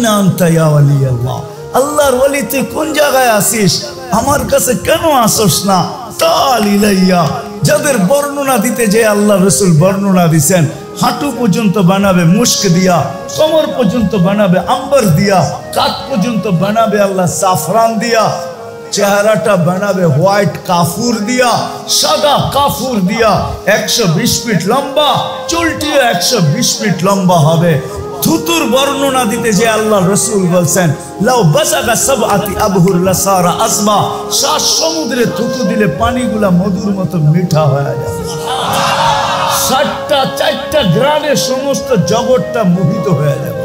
আইনা আনতা ইয়া ওয়ালি আল্লাহ, আল্লাহর ওয়ালি তুই কোন জায়গায় আসিস, আমার কাছে কেন আসস না? তাল ইলাইয়া, যাদের বর্ণনা দিতে যে আল্লাহ রসুল বর্ণনা দিছেন, হাঁটু পর্যন্ত বানাবে মুস্ক দিয়া, কোমর পর্যন্ত বানাবে আম্বার দিয়া, কাঁধ পর্যন্ত বানাবে আল্লাহ সাফরান দিয়া, চেহারাটা বানাবে হোয়াইট কাফুর দিয়া, সাদা কাফুর দিয়া, 120 ফিট লম্বা, চুলটিও 120 ফিট লম্বা হবে। থুতুর বর্ণনা দিতে যে আল্লাহ রসুল বলছেন, লাউ বাসাগা সাবআতি আবহুর লাসারা আসবা, 7 সমুদ্রে থুতু দিলে পানিগুলা মধুর মতো মিঠা হয়ে যাবে। 4টা গ্রামে সমস্ত জগৎটা মোহিত হয়ে যাবে।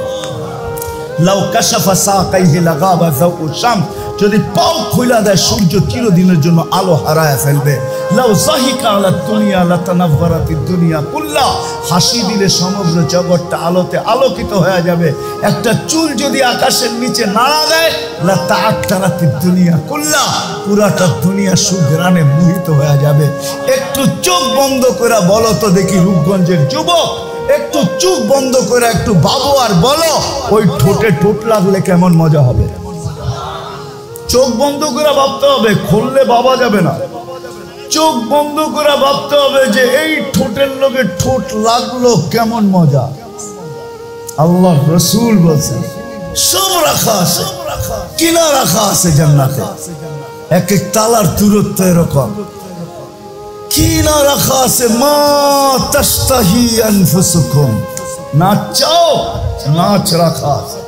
লাউ কাশাফা সাকাইহি লাগাবা যাউ শামস, যদি পাও খুলে দেয় সূর্য চিরদিনের জন্য আলো হারায় ফেলবে। লাউ যাহিকা আলা দুনিয়া লাতানাওয়ারাতিদ দুনিয়া কুল্লা, হাসি দিলে সমগ্র জগৎটা আলোতে আলোকিত হয়ে যাবে। একটা চুল যদি আকাশের নিচে নাড়া দেয়, লাতাআতারাতিদ দুনিয়া কুল্লা, পুরাটা দুনিয়া সুঘ্রাণে মোহিত হয়ে যাবে। একটু চোখ বন্ধ করে বলো তো দেখি রূপগঞ্জের যুবক, একটু চোখ বন্ধ করে একটু ভাবো আর বলো, ওই ঠোঁটে ঠোঁট লাগলে কেমন মজা হবে? চোখ বন্ধ করে ভাবতে হবে, খুললে ভাবা যাবে না। চোখ বন্ধ করে ভাবতে হবে যে এই ঠোঁটের লগে ঠোঁট লাগলো কেমন মজা। আল্লাহ রসুল বলছেন সব রাখা আছে, কিনা রাখা আছে জান্নাতে, এক এক তালার দূরত্ব এরকম কিনা রাখা আছে। মা তাশতাহি আনফুসুকুম, নাচ চাও, নাচ রাখা আছে।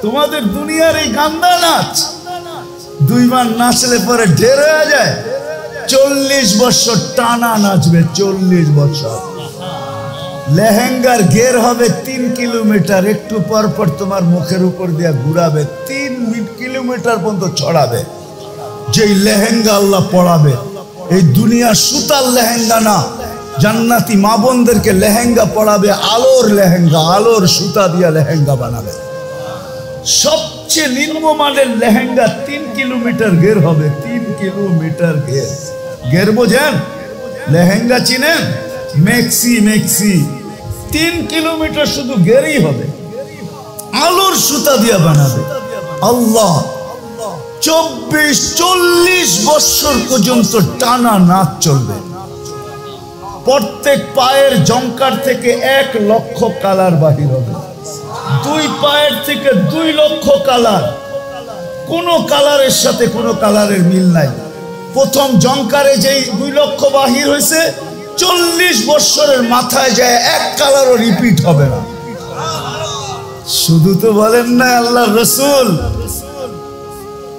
তোমাদের দুনিয়ার এই গান্দা নাচ 2 বার নাচলে পরে ঢের হয়ে যায়। 40 বছর টানা নাচবে, 40 বছর। লেহেঙ্গার ঘের হবে 3 কিলোমিটার, একটু পর পর তোমার মুখের উপর দিয়ে ঘুরাবে, 3 কিলোমিটার পর্যন্ত ছড়াবে। যেই লেহেঙ্গা আল্লাহ পড়াবে, এই দুনিয়া সুতার লেহেঙ্গা না, জান্নাতি মা বোনদেরকে লেহেঙ্গা পড়াবে, আলোর লেহেঙ্গা, আলোর সুতা দিয়া লেহেঙ্গা বানাবে। সবচেয়ে নিম্নমানের লেহেঙ্গা 3 কিলোমিটার ঘের হবে, 3 কিলোমিটার ঘের। ঘের বোঝেন? লেহেঙ্গা চিনেন? মেক্সি 3 কিলোমিটার শুধু ঘেরই হবে, আলোর সুতা দিয়া বানাবে। আল্লাহ 24-40 বছর পর্যন্ত টানা নাচ চলবে। প্রত্যেক পায়ের জঙ্কার থেকে 1 লক্ষ কালার বাহির হবে, 2 পায়ের থেকে 2 লক্ষ কালার। কোন কালারের সাথে কোন কালারের মিল নাই। প্রথম জঙ্কারে যেই 2 লক্ষ বাহির হয়েছে, 40 বছরের মাথায় যায় 1 কালারও রিপিট হবে না। শুধু তো বলেন না আল্লাহ রসুল,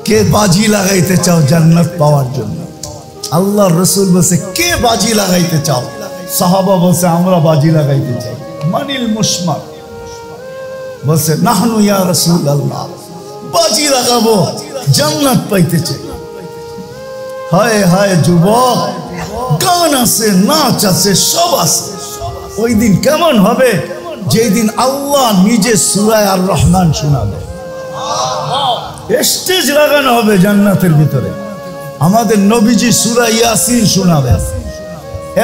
কে বাজি লাগাইতে চাও জান্নাত পাওয়ার জন্য? আল্লাহ রসুল বলছে কে বাজি লাগাইতে চাও? সাহাবা বলছে আমরা বাজি লাগাইতে চাই। মানিল মুসমার বলছে নাহনু ইয়া রাসূলুল্লাহ, বাজি লাগাবো, জান্নাত পাইতে চাই। হায় হায় যুবক, গান আছে, নাচ আছে, সব আছে। ওই দিন কেমন হবে? যেই দিন আল্লাহ নিজে সূরা আর রহমান শোনাবে, স্টেজ লাগানো হবে জান্নাতের ভিতরে। আমাদের নবীজি সূরা ইয়াসিন শোনাবে,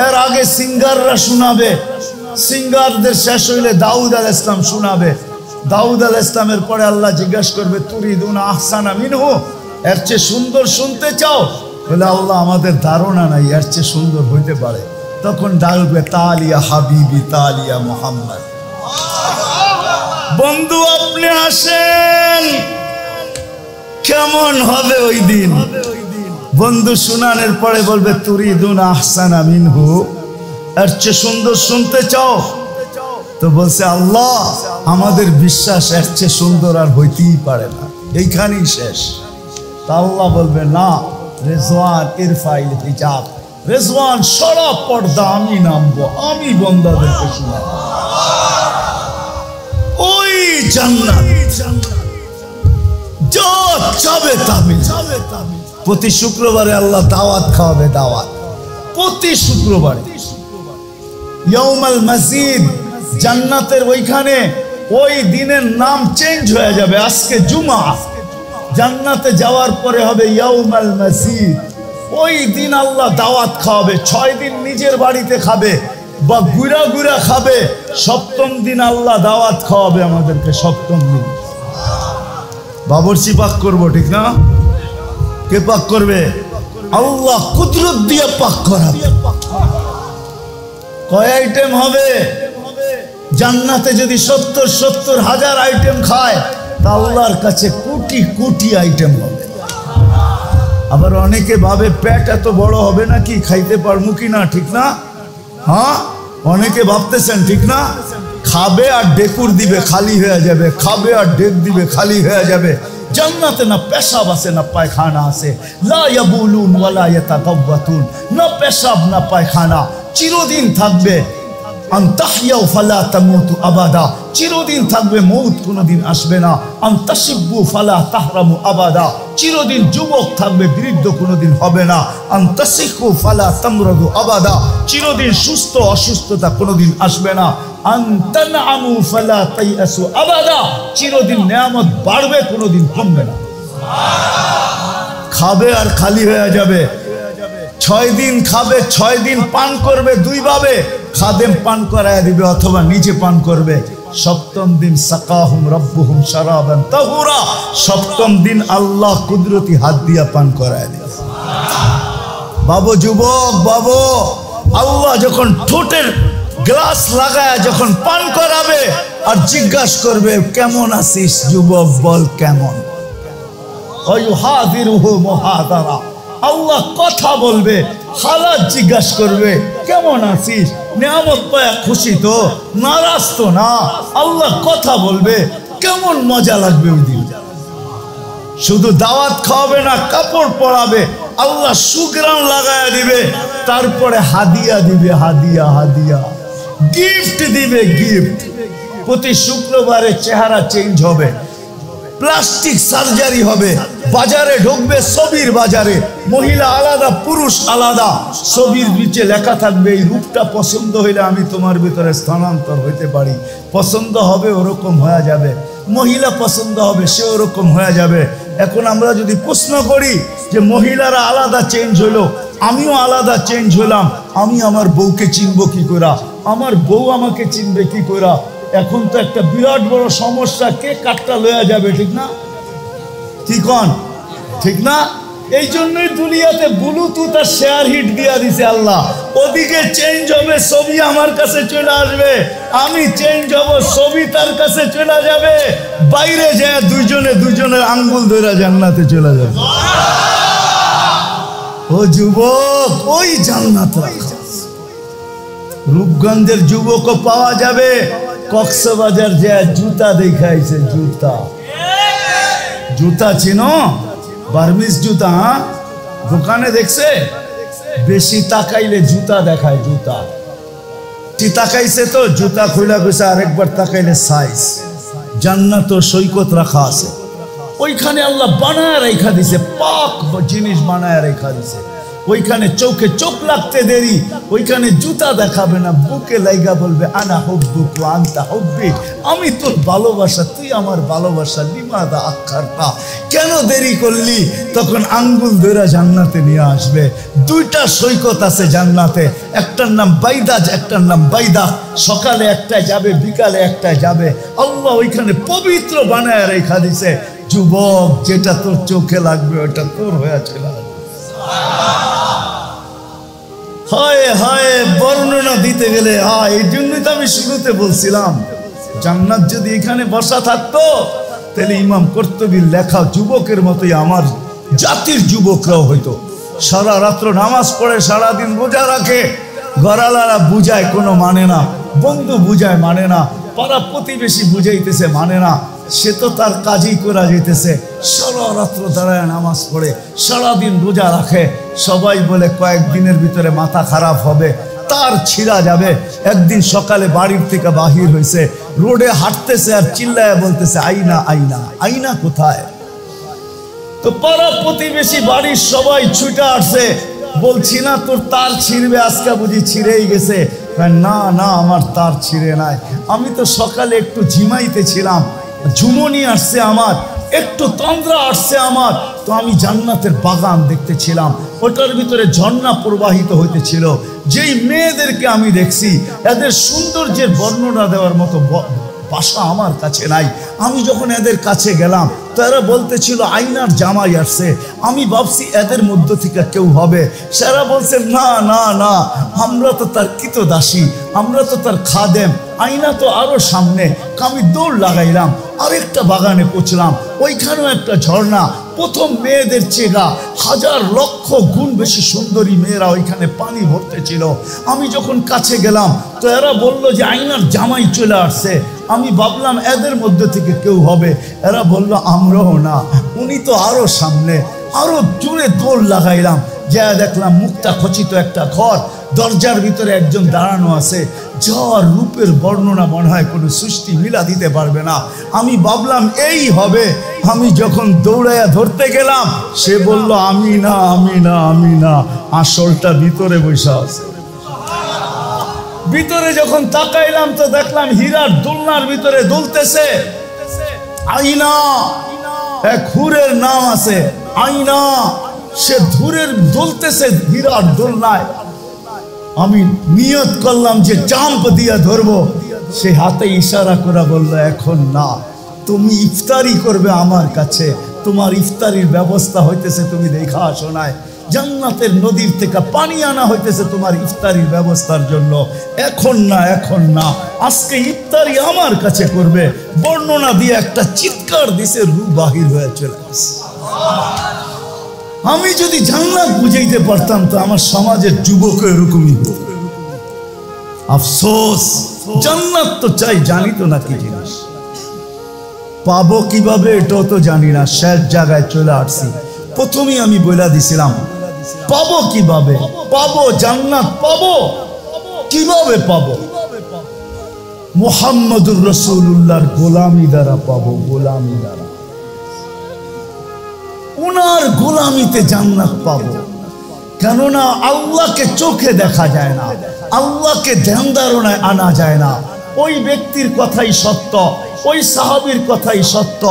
এর আগে সিঙ্গাররা শোনাবে, সিঙ্গারদের শেষ হইলে দাউদ আলাইহিস সালাম শোনাবে। দাউদ আলাইহিস সালামের পরে আল্লাহ জিজ্ঞাসা করবে তুরিদুনা আহসানা মিনহু, এর চেয়ে সুন্দর শুনতে চাও? বলে আল্লাহ আমাদের ধারণা নাই এর চেয়ে সুন্দর হইতে পারে। তখন ডাকবে তালিয়া হাবিবি, তালিয়া মুহাম্মদ। বন্ধু আপনি আসেন, কেমন হবে ওই দিন? বন্ধু শুনানোর পরে বলবে তুরিদুনা আহসানা মিনহু, এর চেয়ে সুন্দর শুনতে চাও? তো বলছে আল্লাহ আমাদের বিশ্বাস এর চেয়ে সুন্দর আর হইতেই পারে না, এইখানেই শেষ। তা আল্লাহ বলবে না, রেজওয়ান ইরফাইল হিজাব, রেজওয়ান সরা পর্দা আমি নামবো, আমি বন্দাদেরকে শোনাবো। ওই জান্নাত যা চাবে তামি। প্রতি শুক্রবারে আল্লাহ দাওয়াত খাওয়াবে, দাওয়াত প্রতি শুক্রবারে। ইয়াউমাল মাসজিদ, জান্নাতের ওইখানে ওই দিনের নাম চেঞ্জ হয়ে যাবে। আজকে জুমা, জান্নাতে যাওয়ার পরে হবে ইয়াউমাল মাসজিদ। ওই দিন আল্লাহ দাওয়াত খাওয়াবে। 6 দিন নিজের বাড়িতে খাবে বা গুড়া গুড়া খাবে, 7ম দিন আল্লাহ দাওয়াত খাওয়াবে আমাদেরকে। 7ম দিন বাবরচি পাক করবো, ঠিক না? কে পাক করবে? আল্লাহ কুদরত দিয়ে পাক করাবে। কয় আইটেম হবে? জান্নাতে যদি 70,000 আইটেম খায় তা আল্লাহর কাছে কোটি কোটি আইটেম হবে। আবার অনেকে ভাবে পেট এত বড় হবে নাকি, খাইতে পারবো কিনা, ঠিক না? হ্যাঁ, অনেকে ভাবতেছেন, ঠিক না? খাবে আর ডেকুর দিবে, খালি হয়ে যাবে, খাবে আর ডেক দিবে, খালি হয়ে যাবে। জান্নাতে না পেশাব আছে না পায়খানা আছে, লা ইয়াবুলুন ওয়ালা ইয়াতাগাওয়াতুন, না পেশাব না পায়খানা, চিরদিন থাকবে। আনতাহিয়াউ ফালা তামুতু আবাদা, চিরদিন থাকবে, মৌত কোনোদিন আসবে না। আনতাশিব্বু ফালা তাহরামু আবাদা, চিরদিন যুবক থাকবে, বৃদ্ধ কোনোদিন হবে না। আনতাসিহু ফালা তামরাদু আবাদা, চিরদিন সুস্থ অসুস্থতা কোনোদিন আসবে না। আনতানআমু ফালা তাইয়াসু আবাদা, চিরদিন নেয়ামত বাড়বে, কোনোদিন কমবে না। খাবে আর খালি হয়ে যাবে। 6 দিন খাবে, 6 দিন পান করবে, 2 ভাবে, খাদেম পান করায় দিবে অথবা নিজে পান করবে। 7ম দিন সাকাহুম রব্বুহুম শারাবান তাহুরা, 7ম দিন আল্লাহ কুদরতি হাত দিয়া পান করায় দিবে। বাবু যুবক, বাবু, আল্লাহ যখন ঠোঁটের গ্লাস লাগায় যখন পান করাবে আর জিজ্ঞাসা করবে কেমন আছিস যুবক, বল কেমন। ওয়ায়ুহাদিরুহু মুহাদারা, আল্লাহ কথা বলবে, হালাত জিজ্ঞাসা করবে কেমন আছিস, নিয়ামত পায়া খুশি তো, নারাজ তো না। আল্লাহ কথা বলবে, কেমন মজা লাগবে ওই দিন। শুধু দাওয়াত খাওয়াবে না, কাপড় পরাবে, আল্লাহ সুগ্রাণ লাগায়া দিবে, তারপরে হাদিয়া দিবে, হাদিয়া হাদিয়া, গিফট দিবে, গিফট। প্রতি শুক্রবারে চেহারা চেঞ্জ হবে, প্লাস্টিক সার্জারি হবে, বাজারে ঢুকবে, ছবির বাজারে, মহিলা আলাদা পুরুষ আলাদা, ছবির নিচে লেখা থাকবে এই রূপটা পছন্দ হইলে আমি তোমার ভিতরে স্থানান্তর হইতে পারি। পছন্দ হবে ওরকম হয়ে যাবে, মহিলা পছন্দ হবে সে ওরকম হয়ে যাবে। এখন আমরা যদি প্রশ্ন করি যে মহিলারা আলাদা চেঞ্জ হইলো, আমিও আলাদা চেঞ্জ হলাম, আমি আমার বউকে চিনবো কি করে, আমার বউ আমাকে চিনবে কি করে? এখন তো একটা বিরাট বড় সমস্যা, কে কাটটা লয়া যাবে, ঠিক না? ঠিক হন, ঠিক না? এই জন্যই দুনিয়াতে ব্লুটুথ আর শেয়ার হিট দিয়া দিছে আল্লাহ। ওদিকে চেঞ্জ হবে, ছবি আমার কাছে চলে আসবে, আমি চেঞ্জ হব, ছবি তার কাছে চলে যাবে, বাইরে যায় দুজনের আঙ্গুল ধরে জান্নাতে চলে যাবে। ও যুবক, ওই জান্নাত রাখা। রূপগঞ্জের যুবকও পাওয়া যাবে, কক্সবাজার যায় জুতা দেখাইছে, জুতা, জুতা চিনো? বার্মিস জুতা, দোকানে দেখছে, বেশি তাকাইলে জুতা দেখায়, জুতা তাকাইছে তো জুতা খুলে গেছে, আরেকবার তাকাইলে সাইজ। জান্নাত ও সৈকত রাখা আছে, ওইখানে আল্লাহ বানায় রেখা দিছে, পাক জিনিস বানায় রেখা দিছে। ওইখানে চোখে চোখ লাগতে দেরি, ওইখানে জুতা দেখাবে না, বুকে লাইগা বলবে আনা হুব্বুক ওয়া আনতা হুব্বি, আমি তোর ভালোবাসা, তুই আমার ভালোবাসা, লিমাদা আখারতা, কেন দেরি করলি? তখন আঙ্গুল ধরে জান্নাতে নিয়ে আসবে। 2টা সৈকত আছে জান্নাতে, একটার নাম বাইদাজ, একটার নাম বাইদা। সকালে একটায় যাবে, বিকালে একটায় যাবে। আল্লাহ ওইখানে পবিত্র বানায় রেখা দিছে। যুবক, যেটা তোর চোখে লাগবে ওটা তোর হয়ে চলে আসবে। হয় হয় বর্ণনা দিতে গেলে এই জন্যই তো আমি শুরুতে বলছিলাম, জান্নাত যদি এখানে বসা থাকতো তাহলে ইমাম কর্তুবীর লেখা যুবকের মতোই আমার জাতির যুবকরাও হইতো। সারা রাত্র নামাজ পড়ে, সারাদিন রোজা রাখে, গড়ালারা বুঝায় কোনো মানে না, বন্ধু বুঝায় মানে না, পাড়া প্রতিবেশী বুঝাইতেছে মানে না, সে তো তার কাজই করা যেতেছে। সারা রাত্র দাঁড়ায় নামাজ পড়ে, সারাদিন রোজা রাখে, সবাই বলে কয়েকদিনের ভিতরে মাথা খারাপ হবে, তার ছিঁড়া যাবে। একদিন সকালে বাড়ির থেকে বাহির হয়েছে, রোডে হাঁটতেছে আর চিল্লায় বলতেছে আইনা আইনা, আইনা কোথায়? তো পাড়া প্রতিবেশী বাড়ির সবাই ছুটে আসছে, বলছি না তোর তার ছিঁড়বে, আজকে বুঝি ছিঁড়েই গেছে। না না, আমার তার ছিঁড়ে নাই, আমি তো সকালে একটু ঝিমাইতেছিলাম, ঝুমনি আসছে আমার, একটু তন্দ্রা আসছে আমার, তো আমি জান্নাতের বাগান দেখতেছিলাম, ওটার ভিতরে ঝর্ণা প্রবাহিত হইতেছিল। যেই মেয়েদেরকে আমি দেখছি, এদের সৌন্দর্যের বর্ণনা দেওয়ার মতো ভাষা আমার কাছে নাই। আমি যখন এদের কাছে গেলাম, তো এরা বলতেছিল আইনার জামাই আসছে। আমি ভাবছি এদের মধ্য থেকে কেউ হবে। সেরা বলছে না না না, আমরা তো তার কৃতদাসী, আমরা তো তার খাদেম। আইনা তো আরো সামনে। আমি দৌড় লাগাইলাম, আরেকটা বাগানে পৌঁছলাম, ওইখানেও একটা ঝর্ণা। প্রথম মেয়েদের চেগা হাজার লক্ষ গুণ বেশি সুন্দরী মেয়েরা ওইখানে পানি ভরতে ছিল। আমি যখন কাছে গেলাম তো এরা বলল যে আইনার জামাই চলে আসছে। আমি ভাবলাম এদের মধ্যে থেকে কেউ হবে। এরা বলল আমরাও না, উনি তো আরো সামনে। আরো জোরে দৌড় লাগাইলাম, যা দেখলাম মুক্তা খচিত একটা ঘর, দরজার ভিতরে একজন দাঁড়ানো আছে। যার রূপের বর্ণনা মনে হয় কোনো সৃষ্টি মিলা দিতে পারবে না। আমি ভাবলাম এই হবে। আমি যখন দৌড়াইয়া ধরতে গেলাম সে বলল আমি না আমি না আমি না, আসলটা ভিতরে বসে আছে। ভিতরে যখন তাকাইলাম তো দেখলাম হীরার দোলনার ভিতরে দুলতেছে আইনা। এক হুরের নাম আছে আইনা, সে ধুরের দুলতেছে হীরার দোলনায়। আমি নিয়ত করলাম যে চাম্প দিয়ে ধরবো। সে হাতে ইশারা করে বলল এখন না, তুমি ইফতারি করবে আমার কাছে, তোমার ইফতারির ব্যবস্থা হইতেছে, তুমি দেখা আসো নাই। জান্নাতের নদীর থেকে পানি আনা হইতেছে তোমার ইফতারির ব্যবস্থার জন্য। এখন না এখন না, আজকে ইফতারি আমার কাছে করবে। বর্ণনা দিয়ে একটা চিৎকার দিছে, রূহ বাহির হয়ে চলে আসে। আমি যদি জান্নাত বুঝাইতে পারতাম তো আমার সমাজের যুবক এরকমই হতো। আফসোস, জান্নাত তো চাই, জানি তো না কি জিনিস, পাবো কিভাবে এটাও তো জানি না। শেষ জায়গায় চলে আসছি। প্রথমেই আমি বলে দিছিলাম পাবো কিভাবে, পাবো জান্নাত পাবো কিভাবে, পাবো মুহাম্মদুর রাসূলুল্লাহর গোলামি দ্বারা পাবো, গোলামি দ্বারা। উনার গোলামিতে জান্নাত পাবো। কেননা আল্লাহকে চোখে দেখা যায় না, আল্লাহকে ধ্যান ধারণায় আনা যায় না। ওই ব্যক্তির কথাই সত্য, ওই সাহাবীর কথাই সত্য।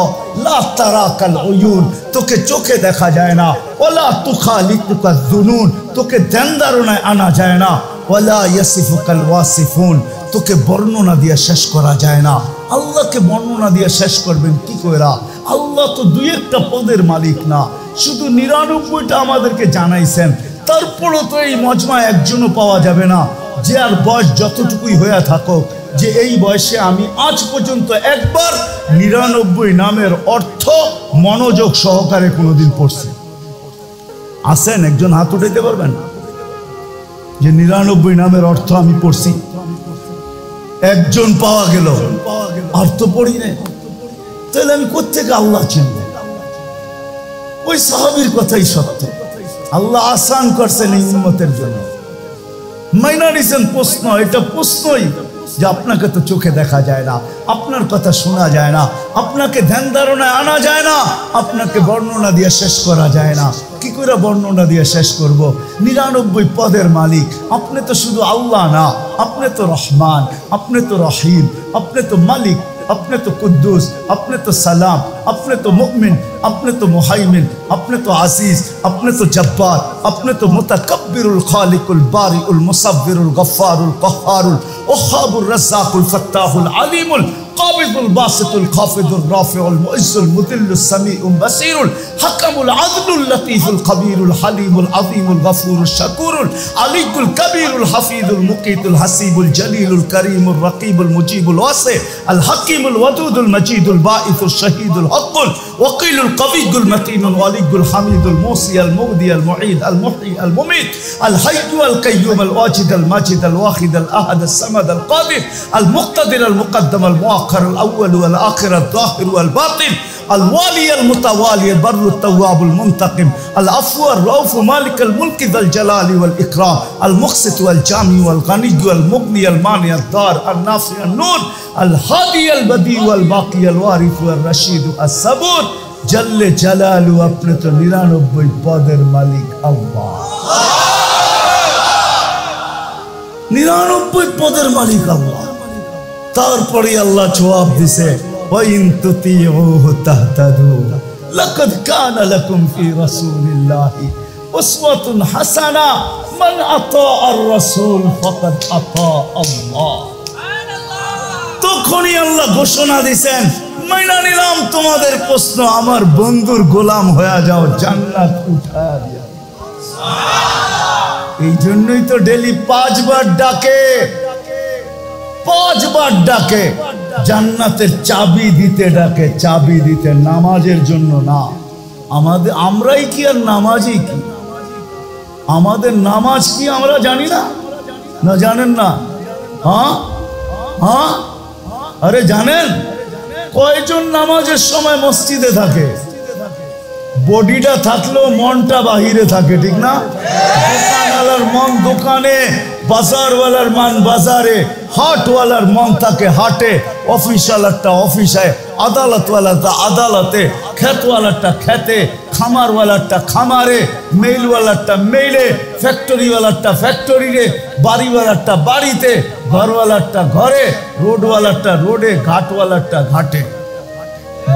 লা তারাকাল উয়ুন, তোকে চোখে দেখা যায় না। ওয়ালা তুখালিকুকা যুনুন, তোকে ধ্যান ধারণায় আনা যায় না। ওয়ালা ইয়াসিফুকাল ওয়াসিফুন, তোকে বর্ণনা দিয়ে শেষ করা যায় না। আল্লাহকে বর্ণনা দিয়ে শেষ করবেন কি কইরা? আল্লাহ তো দুই একটা পদের মালিক না, শুধু ৯৯টা আমাদেরকে জানাইছেন। তারপরও তো এই মজমায় একজনও পাওয়া যাবে না যে আর বয়স যতটুকুই হয়ে থাকুক, যে এই বয়সে আমি আজ পর্যন্ত একবার ৯৯ নামের অর্থ মনোযোগ সহকারে কোনোদিন পড়ছি। আছেন একজন? হাত উঠাইতে পারবেন যে ৯৯ নামের অর্থ আমি পড়ছি? একজন পাওয়া গেল। আর তো পড়ি না, তাহলে আমি কোত্থেকে আল্লাহ চিনব? ওই সাহাবীর কথাই সত্য। আল্লাহ আসান করছেন এই উম্মতের জন্য। মাইনা নিছেন প্রশ্ন, এটা প্রশ্নই যে আপনাকে তো চোখে দেখা যায় না, আপনার কথা শোনা যায় না, আপনাকে ধ্যান ধারণায় আনা যায় না, আপনাকে বর্ণনা দিয়ে শেষ করা যায় না। কি করে বর্ণনা দিয়ে শেষ করব? ৯৯ পদের মালিক আপনি তো শুধু আল্লাহ না, আপনি তো রহমান, আপনি তো রহিম, আপনি তো মালিক, अपने तो कुद्दूस, अपने तो सलाम, अपने तो मुमिन, अपने तो मुहाइमिन, अपने तो अजीज, अपने तो जब्बार, अपने तो मुतकब्बिरुल खालिकुल बारिउल मुसव्विरुल गफ्फारुल कह्हारुल वहाबुर रज़्ज़ाकुल फत्ताहुल अलीमुल काबिदुल बासितुल खाफिदुल राफिउल मुइज़्ज़ुल मुदिल्लुल समीउल बसीरुल हकमुल अदलुल लतीफुल खबीरुल हलीमुल अज़ीमुल गफूरुल शकूरुल अलीकुल कबीरुल हफीजुल मुकीतुल हसीबुल जलीलुल करीमुल रकीबुल मुजीबुल वासे अल हकीमुल वदूदुल मजीदुल बाइसुल शहीदुल हक़्क़ुल वकीलुल कवीयुल मतीनुल वलीयुल हमीदुल मूसी अल मुगदी अल मुईद अल मुहयी अल मुमीत अल हय्यु अल कय्यूम अल वाजिद अल माजिद अल वाहिद अल अहद अल समद अल कादिर अल मुक़्तदिर अल मुक़द्दम अल मुअख्खर अल अव्वल अल आखिर अल ज़ाहिर अल बातिन अल वाली अल मुतवाली अल बर्र अल तव्वाब अल मुंतकिम अल अफ़्व अल रऊफ़ मालिक अल मुल्क ज़ल जलाली वल इकराम अल मुक़सित अल जामी अल गनी अल मुग़नी अल मानि अल दार अल नाफ़ि अल नूर अल हादी अल बदी अल बाक़ी अल वारिस अल रशीद अल सबूर जल्ले जलालु अपने तो ৯৯ पदेर मालिक अल्लाह। ৯৯ पदेर मालिक अल्लाह। तारपरे अल्लाह जवाब दिसे वइन तुतीउहु तहतदू लक़द काना लकुम फी रसूलिल्लाहि उसवतुन हसना मन अता ar-रसूल फक़द अता अल्लाह। তখনই আল্লাহ ঘোষণা দিয়েছেন মাইনা নিলাম তোমাদের প্রশ্ন, আমার বন্ধুর গোলাম হয়ে যাও, জান্নাত উঠায়া দিয়া। এই জন্যই তো ডেলি 5 বার ডাকে, 5 বার ডাকে, জান্নাতের চাবি দিতে ডাকে, চাবি দিতে, নামাজের জন্য না। আমরাই কি আর নামাজই কি? আমাদের নামাজ কি আমরা জানি না? না জানেন না? হ্যাঁ হ্যাঁ, আরে জানেন কয়জন নামাজের সময় মসজিদে থাকে? বডিটা থাকলেও মনটা বাহিরে থাকে, ঠিক না? দোকানওয়ালার মন দোকানে, বাজারওয়ালার মন বাজারে, হাটওয়ালার মন থাকে হাটে, অফিসওয়ালারটা অফিসে, আদালতওয়ালারটা আদালতে, খেতওয়ালারটা খেতে, খামারওয়ালারটা খামারে, মেইলওয়ালারটা মেইলে, ফ্যাক্টরিওয়ালারটা ফ্যাক্টরিতে, বাড়িওয়ালারটা বাড়িতে, ঘরওয়ালারটা ঘরে, রোডওয়ালারটা রোডে, ঘাটওয়ালারটা ঘাটে।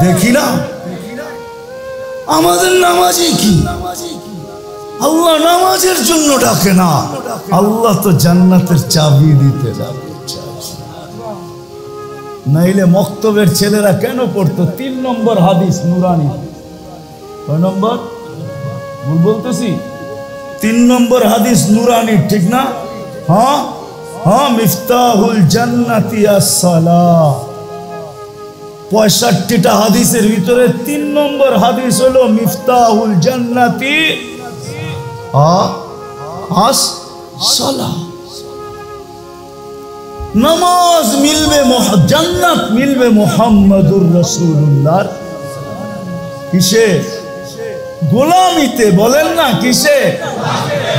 দেখি না আমাদের নামাজই কি? আল্লাহ নামাজের জন্য ডাকে না, আল্লাহ তো জান্নাতের চাবি দিতে ডাকে। নাইলে মক্তবের ছেলেরা কেন পড়তো? 3 নম্বর হাদিস নুরানি। কয় নম্বর ভুল বলতেছি? 3 নম্বর হাদিস নুরানি, ঠিক না? হ্যাঁ হ্যাঁ, মিফতাহুল জান্নাতি আস-সালাহ। 65টা হাদিসের ভিতরে 3 নম্বর হাদিস হলো মিফতাহুল জান্নাতি আস-সালাহ। নামাজ মিলবে, জান্নাত মিলবে মুহাম্মাদুর রাসূলুল্লাহ কিসে? গোলামিতে। বলেন না কিসে?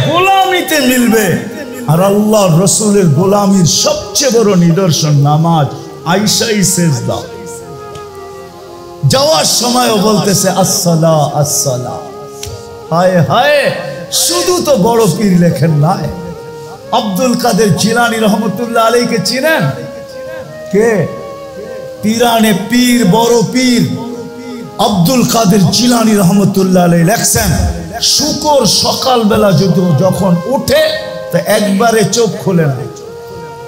গোলামিতে মিলবে। আর আল্লাহর রাসূলের গোলামির সবচেয়ে বড় নিদর্শন নামাজ। আয়েশাই সেজদা, যাওয়ার সময়ও বলতেছে আসসালাহ আসসালাহ। হায় হায়, শুধু তো বড় পীর লেখেন নাই। আব্দুল কাদের জিলানী রহমতুল্লাহ আলাইহিকে চিনেন? কে? পীরানে পীর, বড় পীর আব্দুল কাদের জিলানী রহমতুল্লাহ আলাইহি লেখছেন, শুকর সকালবেলা যখন উঠে তো একবারে চোখ খোলে না,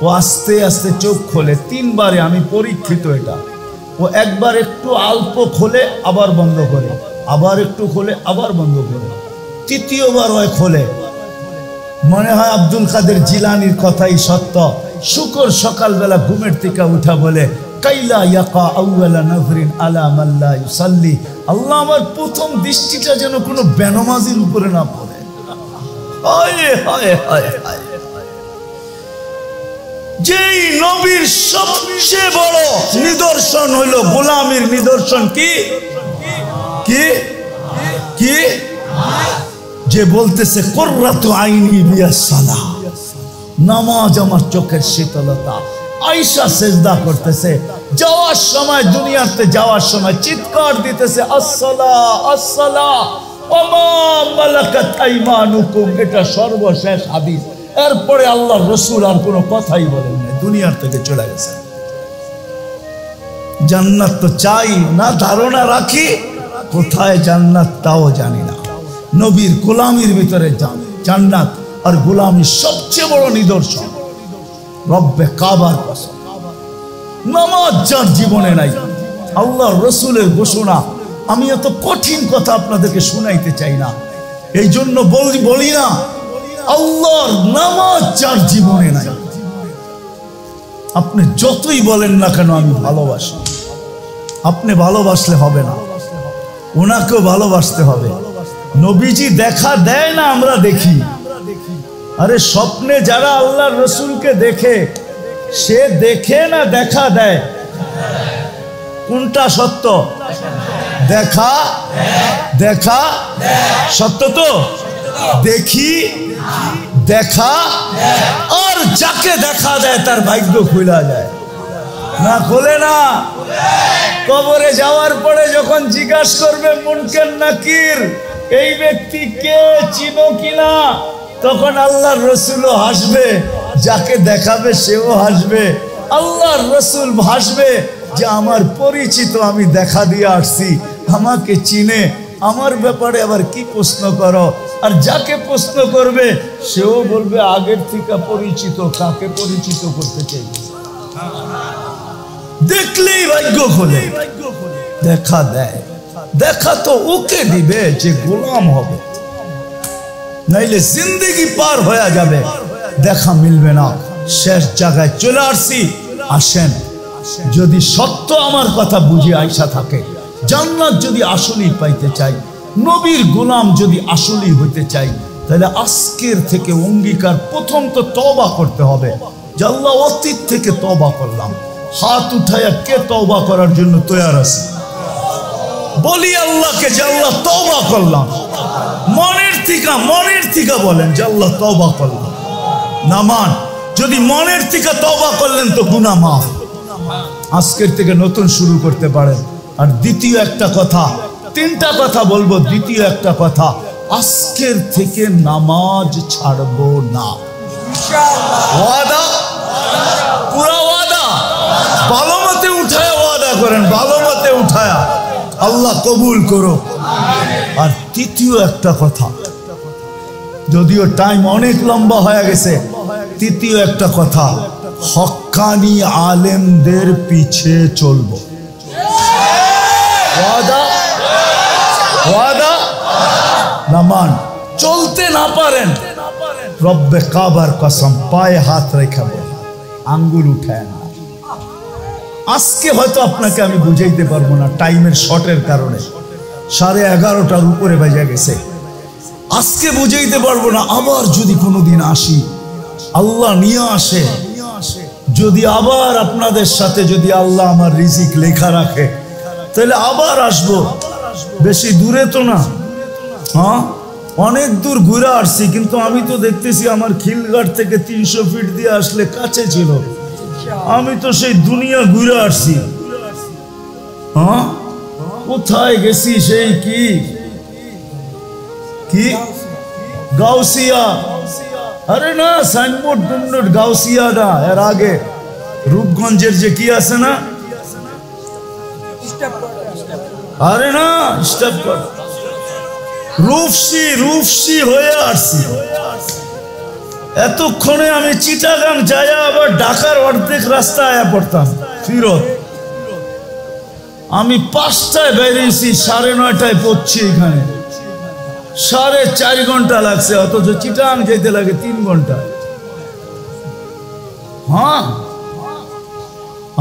ও আস্তে আস্তে চোখ খোলে 3 বারে। আমি পরীক্ষিত এটা। ও একবার একটু অল্প খোলে, আবার বন্ধ করে, আবার একটু খোলে, আবার বন্ধ করে, 3য়বার হয় খোলে। মনে হয় আব্দুল কাদের জিলানির কথাই সত্য। শুকর সকালবেলা ঘুমের থেকে উঠা বলে, কাইলা ইয়াকা আউয়ালা নাজরিন আলা মান লা ইউসাল্লি, আল্লাহ আমার প্রথম দৃষ্টিটা যেন কোনো বেনামাজির উপরে না পড়ে। হায় হায় হায় হায়। যেই নবীর সবচেয়ে বড় নিদর্শন হলো গোলামির নিদর্শন কি? কি কি? যে বলতেছে কুররাতু আইনি বিয়াস সালাহ, নামাজ আমার চোখের শীতলতা। আয়েশা সেজদা করতেছে, যাওয়ার সময়, দুনিয়াতে যাওয়ার সময় চিৎকার দিতেছে আসসালাহ আসসালাহ ওমা মালাকাত আইমানুকুম। এটা সর্বশেষ হাদিস। এরপরে আল্লাহর রাসূল আর কোনো কথাই বলেন না, দুনিয়ার থেকে চলে গেছে। জান্নাত তো চাই না, ধারণা রাখি, কোথায় জান্নাত তাও জানি না। নবীর গোলামির ভিতরে জান্নাত আর গোলামির সবচেয়ে বড় নিদর্শন রব্বে কাবার কসম। নামাজ যার জীবনে নাই, আল্লাহর রাসূলের ঘোষণা। আমি এত কঠিন কথা আপনাদেরকে শুনাইতে চাই না, এই জন্য বলি না, আল্লাহর নামাজ যার জীবনে নাই, আপনি যতই বলেন না কেন আমি ভালোবাসি, আপনি ভালোবাসলে হবে না, ওনাকেও ভালোবাসতে হবে। নবীজি দেখা দেয় না, আমরা দেখি। আরে স্বপ্নে যারা আল্লাহর রাসূলকে দেখে, সে দেখে না দেখা দেয়? কোনটা সত্য? দেখা দেখা সত্য তো? দেখি, দেখা, আর যাকে দেখা দেয় তার ভাগ্য খুলে যায় না? খোলে না? কবরে যাওয়ার পরে যখন জিজ্ঞাসা করবে মুনকার নাকির, এই ব্যক্তি কে, চিনো কিনা, তখন আল্লাহর রাসূলও হাসবে, যাকে দেখাবে সেও হাসবে। আল্লাহর রাসূল হাসবে যে আমার পরিচিত, আমি দেখা দিয়ে আসছি, আমাকে চিনে, আমার ব্যাপারে আবার কি প্রশ্ন করো। আর যাকে প্রশ্ন করবে সেও বলবে আগের থেকে পরিচিত, কাকে পরিচিত করতে চাই। দেখলেই ভাগ্য খোলে, দেখা দেয়। দেখা তো ওকে দিবে যে গোলাম হবে, নাইলে জিন্দগি পার হয়ে যাবে, দেখা মিলবে না। শেষ জায়গায় চলে আসছি। আসেন, যদি সত্য আমার কথা বুঝে আইসা থাকে, জান্নাত যদি আসলেই পাইতে চাই, নবীর গোলাম যদি আসলেই হইতে চাই, তাহলে আজকের থেকে অঙ্গীকার, প্রথম তো তওবা করতে হবে যে আল্লাহ অতীত থেকে তওবা করলাম। হাত উঠায়া কে তওবা করার জন্য তৈয়ার আছে? বলি আল্লাহকে যে আল্লাহ তওবা করলাম। মনের থেকে বলেন যে আল্লাহ তওবা করলাম। নামান যদি মনের থেকে তওবা করলেন তো গুনাহ মাফ। আজকের থেকে নতুন শুরু করতে পারেন। আর দ্বিতীয় একটা কথা, তিনটা কথা বলবো। দ্বিতীয় একটা কথা, আজকের থেকে নামাজ ছাড়বো না। ওয়াদা, পুরা ওয়াদা। ভালো মতে উঠায়া ওয়াদা করেন, ভালো মতে উঠায়া, আল্লাহ কবুল করো। আর তৃতীয় একটা কথা, যদিও টাইম অনেক লম্বা হয়ে গেছে, তৃতীয় একটা কথা, হক্কানি আলেমদের পিছে চলবো। ওয়াদা, ওয়াদা। নামান চলতে না পারেন, রব্বে কাবার কসম, পায়ে হাত রেখে বলেন, আঙ্গুল উঠায় না। আজকে হয়তো আপনাকে আমি বুঝাইতে পারবো না, টাইমের শর্টের কারণে 11:30টার উপরে বেজে গেছে। আজকে বুঝাইতে পারবো না। আবার যদি কোনোদিন আসি, আল্লাহ নিয়ে আসে, যদি আবার আপনাদের সাথে যদি আল্লাহ আমার রিজিক লেখা রাখে, তাহলে আবার আসবো। বেশি দূরে তো না, হ্যাঁ অনেক দূর ঘুরে আসছি, কিন্তু আমি তো দেখতেছি আমার খিলঘাট থেকে 300 ফিট দিয়ে আসলে কাছে ছিল। আমি তো সেই দুনিয়া ঘুরে আসছি। হ্যাঁ কোথায় গেছি, সেই কি কি গাউসিয়া। আরে না, সাইনবোর্ড টুনবোর্ড গাউসিয়া না, এর আগে রূপগঞ্জের যে কি আছে না, আরে না স্টেপ কর, রূপসী হয়ে আসছি। এতক্ষণে আমি চিটাগাং যাই, আবার ঢাকার অর্ধেক রাস্তা আয়া পড়তাম ফিরত। আমি 5টায় বেরিয়েছি, 9:30টায় পড়ছি এখানে। 4.5 ঘন্টা লাগছে, অথচ চিটাগাং যেতে লাগে 3 ঘন্টা। হ্যাঁ,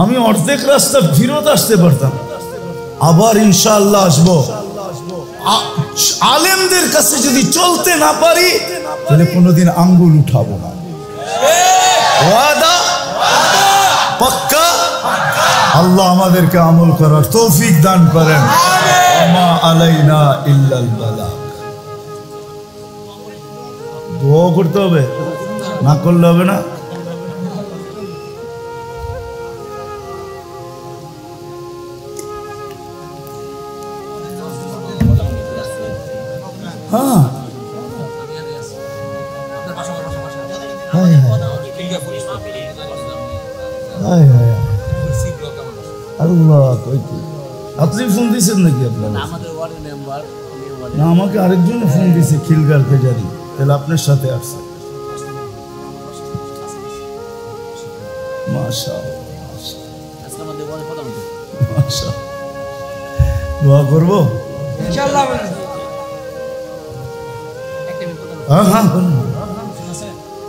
আমি অর্ধেক রাস্তা ফিরত আসতে পারতাম। আবার ইনশাআল্লাহ আসবো। আলেমদের কাছে যদি চলতে না পারি, তাহলে কোনোদিন আঙ্গুল উঠাবো না। ওয়াদা পাক্কা। আল্লাহ আমাদেরকে আমল করার তৌফিক দান করেন। ওমা আলাইনা ইল্লাল বালাগ। দোয়া করতে হবে, না করলে হবে না। হ্যাঁ আপনি ফোন দিয়েছেন নাকি? আপনার না, আমাকে আরেকজন ফোন দিয়েছে খিলগার পেজারি, তাহলে আপনার সাথে আসছে। দোয়া করবো হ্যাঁ হ্যাঁ,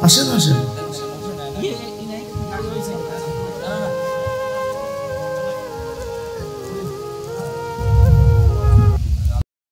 আসেন আসেন।